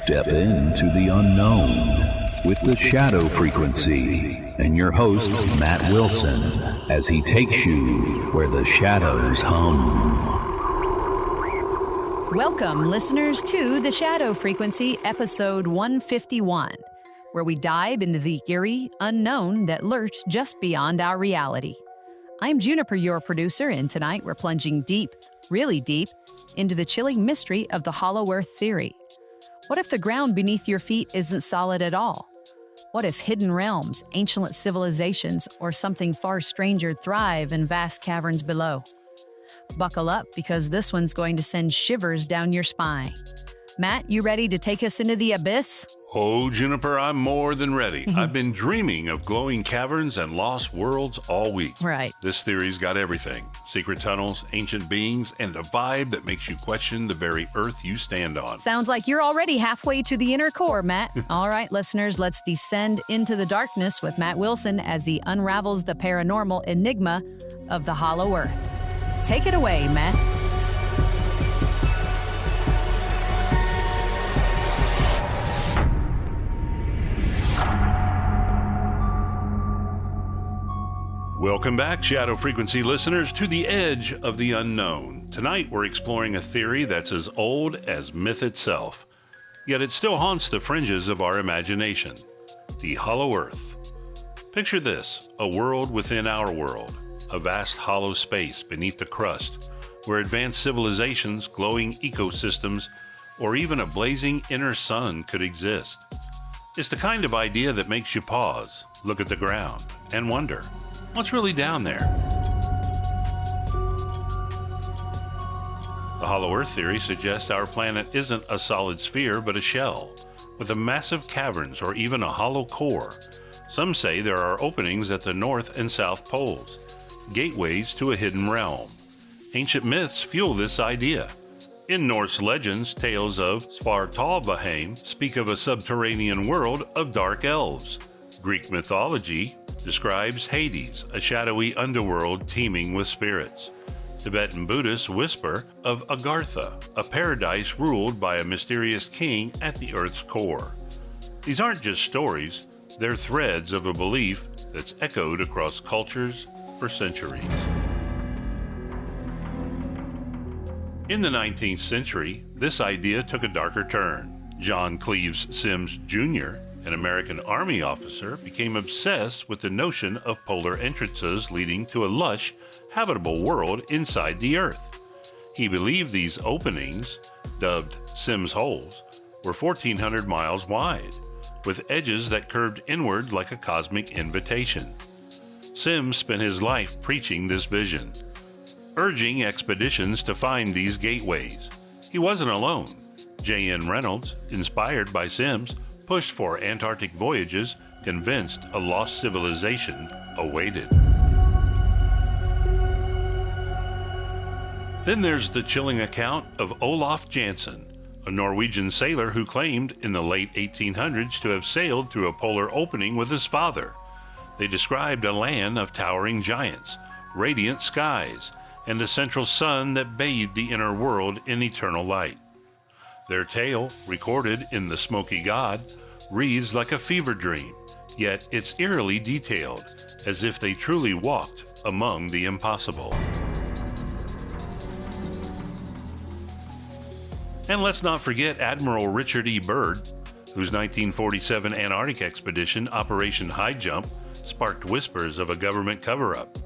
Step into the unknown with the shadow frequency and your host, Matt Wilson, as he takes you where the shadows hum. Welcome, listeners, to The Shadow Frequency, episode 151, where we dive into the eerie unknown that lurks just beyond our reality. I'm Juniper, your producer, and tonight we're plunging deep, really deep, into the chilling mystery of the Hollow Earth theory. What if the ground beneath your feet isn't solid at all? What if hidden realms, ancient civilizations, or something far stranger thrive in vast caverns below? Buckle up, because this one's going to send shivers down your spine. Matt, you ready to take us into the abyss? Oh, Juniper, I'm more than ready. I've been dreaming of glowing caverns and lost worlds all week. Right. This theory's got everything. Secret tunnels, ancient beings, and a vibe that makes you question the very earth you stand on. Sounds like you're already halfway to the inner core, Matt. All right, listeners, let's descend into the darkness with Matt Wilson as he unravels the paranormal enigma of the Hollow Earth. Take it away, Matt. Welcome back, Shadow Frequency listeners, to the edge of the unknown. Tonight, we're exploring a theory that's as old as myth itself, yet it still haunts the fringes of our imagination: the Hollow Earth. Picture this: a world within our world, a vast hollow space beneath the crust, where advanced civilizations, glowing ecosystems, or even a blazing inner sun could exist. It's the kind of idea that makes you pause, look at the ground, and wonder, what's really down there? The Hollow Earth theory suggests our planet isn't a solid sphere, but a shell, with a massive caverns or even a hollow core. Some say there are openings at the north and south poles, gateways to a hidden realm. Ancient myths fuel this idea. In Norse legends, tales of Svartalfheim speak of a subterranean world of dark elves. Greek mythology describes Hades, a shadowy underworld teeming with spirits. Tibetan Buddhists whisper of Agartha, a paradise ruled by a mysterious king at the Earth's core. These aren't just stories, they're threads of a belief that's echoed across cultures for centuries. In the 19th century, this idea took a darker turn. John Cleves Sims Jr., an American Army officer, became obsessed with the notion of polar entrances leading to a lush, habitable world inside the Earth. He believed these openings, dubbed Sims Holes, were 1,400 miles wide, with edges that curved inward like a cosmic invitation. Sims spent his life preaching this vision, urging expeditions to find these gateways. He wasn't alone. J.N. Reynolds, inspired by Sims, pushed for Antarctic voyages, convinced a lost civilization awaited. Then there's the chilling account of Olaf Jansen, a Norwegian sailor who claimed in the late 1800s to have sailed through a polar opening with his father. They described a land of towering giants, radiant skies, and a central sun that bathed the inner world in eternal light. Their tale, recorded in The Smoky God, reads like a fever dream, yet it's eerily detailed, as if they truly walked among the impossible. And let's not forget Admiral Richard E. Byrd, whose 1947 Antarctic expedition, Operation High Jump, sparked whispers of a government cover-up.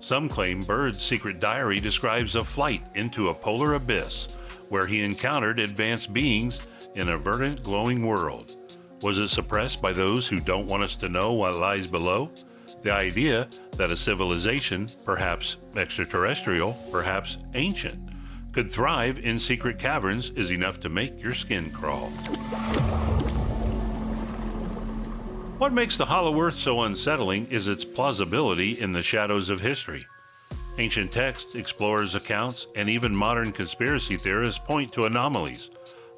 Some claim Byrd's secret diary describes a flight into a polar abyss where he encountered advanced beings in a verdant, glowing world. Was it suppressed by those who don't want us to know what lies below? The idea that a civilization, perhaps extraterrestrial, perhaps ancient, could thrive in secret caverns is enough to make your skin crawl. What makes the Hollow Earth so unsettling is its plausibility in the shadows of history. Ancient texts, explorers' accounts, and even modern conspiracy theorists point to anomalies,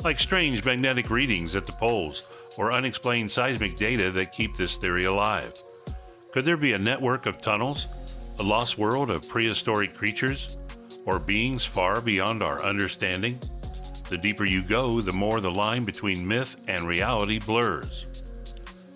like strange magnetic readings at the poles or unexplained seismic data that keep this theory alive. Could there be a network of tunnels, a lost world of prehistoric creatures, or beings far beyond our understanding? The deeper you go, the more the line between myth and reality blurs.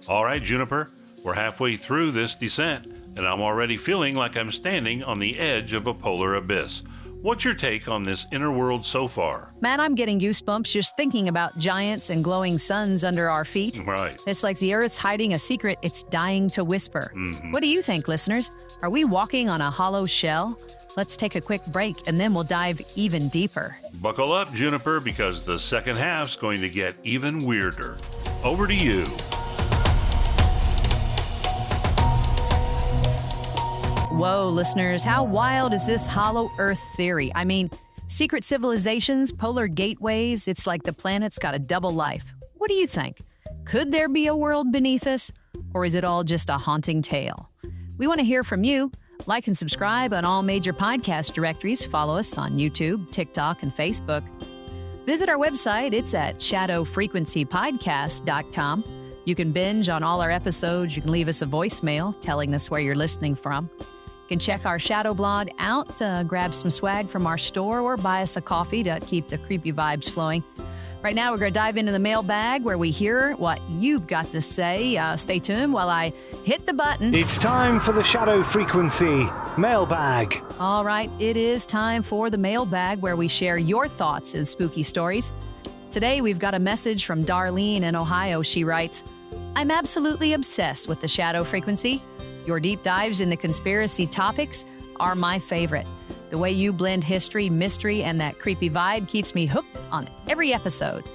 All right, Juniper, we're halfway through this descent, and I'm already feeling like I'm standing on the edge of a polar abyss. What's your take on this inner world so far? Man, I'm getting goosebumps just thinking about giants and glowing suns under our feet. Right. It's like the Earth's hiding a secret it's dying to whisper. What do you think, listeners? Are we walking on a hollow shell? Let's take a quick break, and then we'll dive even deeper. Buckle up, Juniper, because the second half's going to get even weirder. Over to you. Whoa, listeners, how wild is this hollow Earth theory? I mean, secret civilizations, polar gateways, it's like the planet's got a double life. What do you think? Could there be a world beneath us? Or is it all just a haunting tale? We want to hear from you. Like and subscribe on all major podcast directories. Follow us on YouTube, TikTok, and Facebook. Visit our website. It's at shadowfrequencypodcast.com. You can binge on all our episodes. You can leave us a voicemail telling us where you're listening from. You can check our shadow blog out, grab some swag from our store, or buy us a coffee to keep the creepy vibes flowing. Right now, we're going to dive into the mailbag where we hear what you've got to say. Stay tuned while I hit the button. It's time for the Shadow Frequency Mailbag. All right, it is time for the mailbag where we share your thoughts and spooky stories. Today, we've got a message from Darlene in Ohio. She writes, I'm absolutely obsessed with the Shadow Frequency. Your deep dives in the conspiracy topics are my favorite. The way you blend history, mystery, and that creepy vibe keeps me hooked on every episode.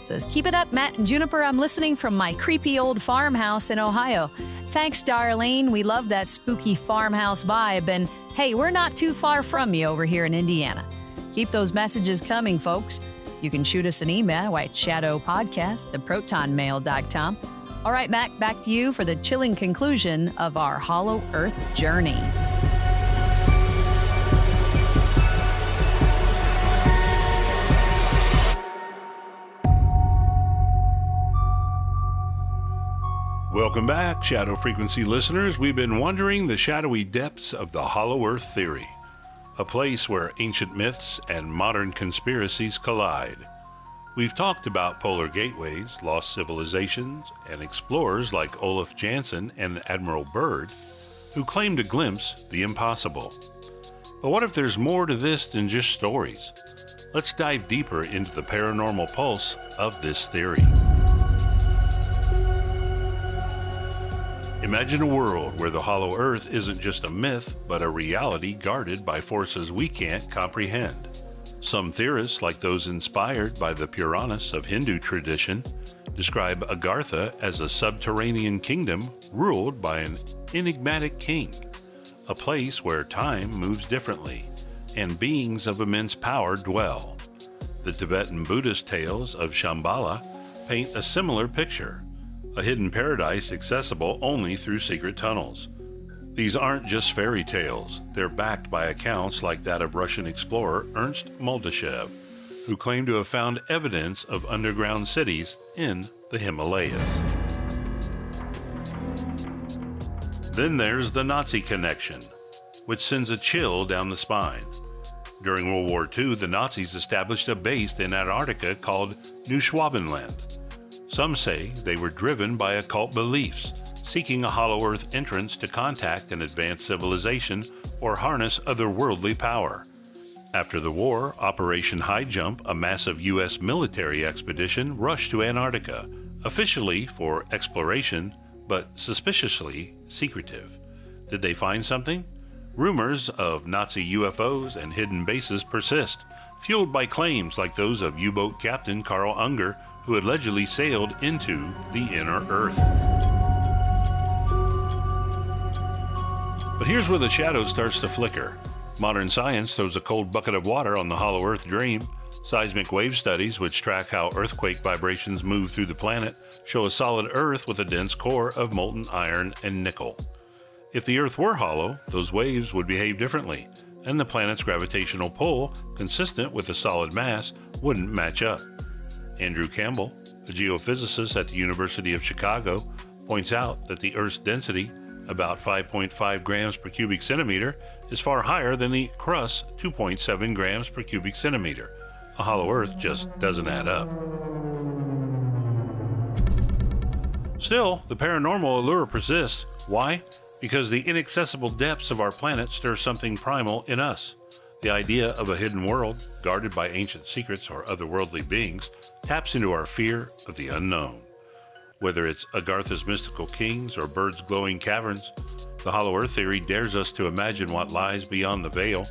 So keep it up, Matt and Juniper. I'm listening from my creepy old farmhouse in Ohio. Thanks, Darlene. We love that spooky farmhouse vibe. And hey, we're not too far from you over here in Indiana. Keep those messages coming, folks. You can shoot us an email at shadowpodcast@protonmail.com. All right, Mac, back to you for the chilling conclusion of our Hollow Earth journey. Welcome back, Shadow Frequency listeners. We've been wandering the shadowy depths of the Hollow Earth theory, a place where ancient myths and modern conspiracies collide. We've talked about polar gateways, lost civilizations, and explorers like Olaf Jansen and Admiral Byrd, who claim to glimpse the impossible. But what if there's more to this than just stories? Let's dive deeper into the paranormal pulse of this theory. Imagine a world where the Hollow Earth isn't just a myth, but a reality guarded by forces we can't comprehend. Some theorists, like those inspired by the Puranas of Hindu tradition, describe Agartha as a subterranean kingdom ruled by an enigmatic king, a place where time moves differently and beings of immense power dwell. The Tibetan Buddhist tales of Shambhala paint a similar picture, a hidden paradise accessible only through secret tunnels. These aren't just fairy tales, they're backed by accounts like that of Russian explorer Ernst Moldashev, who claimed to have found evidence of underground cities in the Himalayas. Then there's the Nazi connection, which sends a chill down the spine. During World War II, the Nazis established a base in Antarctica called New Schwabenland. Some say they were driven by occult beliefs, seeking a Hollow Earth entrance to contact an advanced civilization or harness otherworldly power. After the war, Operation High Jump, a massive U.S. military expedition, rushed to Antarctica, officially for exploration, but suspiciously secretive. Did they find something? Rumors of Nazi UFOs and hidden bases persist, fueled by claims like those of U-boat Captain Carl Unger, who allegedly sailed into the inner Earth. But here's where the shadow starts to flicker. Modern science throws a cold bucket of water on the Hollow Earth dream. Seismic wave studies, which track how earthquake vibrations move through the planet, show a solid Earth with a dense core of molten iron and nickel. If the Earth were hollow, those waves would behave differently, and the planet's gravitational pull, consistent with a solid mass, wouldn't match up. Andrew Campbell, a geophysicist at the University of Chicago, points out that the Earth's density, about 5.5 grams per cubic centimeter, is far higher than the crust's 2.7 grams per cubic centimeter, A hollow Earth just doesn't add up. Still, the paranormal allure persists. Why? Because the inaccessible depths of our planet stir something primal in us. The idea of a hidden world, guarded by ancient secrets or otherworldly beings, taps into our fear of the unknown. Whether it's Agartha's mystical kings or Byrd's glowing caverns, the Hollow Earth theory dares us to imagine what lies beyond the veil.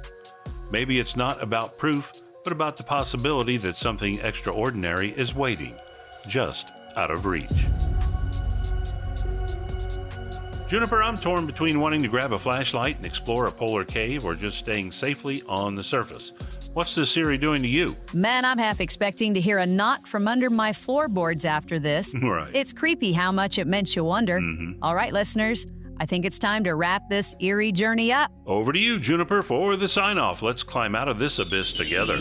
Maybe it's not about proof, but about the possibility that something extraordinary is waiting, just out of reach. Juniper, I'm torn between wanting to grab a flashlight and explore a polar cave or just staying safely on the surface. What's this Siri doing to you? Man, I'm half expecting to hear a knock from under my floorboards after this. Right. It's creepy how much it makes you wonder. All right, listeners, I think it's time to wrap this eerie journey up. Over to you, Juniper, for the sign-off. Let's climb out of this abyss together.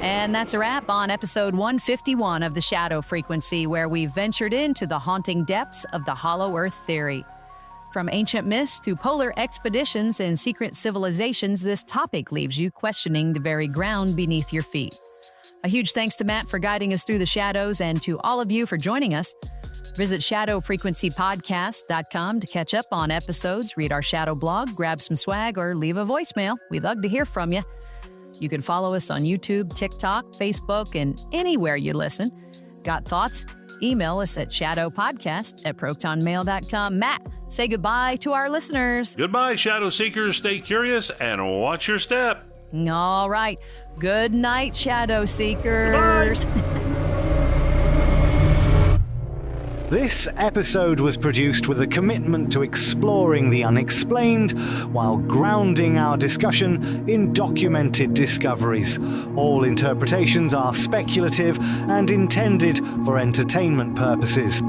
And that's a wrap on episode 151 of The Shadow Frequency, where we ventured into the haunting depths of the Hollow Earth theory. From ancient myths to polar expeditions and secret civilizations, this topic leaves you questioning the very ground beneath your feet. A huge thanks to Matt for guiding us through the shadows and to all of you for joining us. Visit shadowfrequencypodcast.com to catch up on episodes, read our Shadow blog, grab some swag, or leave a voicemail. We'd love to hear from you. You can follow us on YouTube, TikTok, Facebook, and anywhere you listen. Got thoughts? Email us at shadowpodcast@protonmail.com. Matt, say goodbye to our listeners. Goodbye, Shadow Seekers. Stay curious and watch your step. All right. Good night, Shadow Seekers. This episode was produced with a commitment to exploring the unexplained while grounding our discussion in documented discoveries. All interpretations are speculative and intended for entertainment purposes.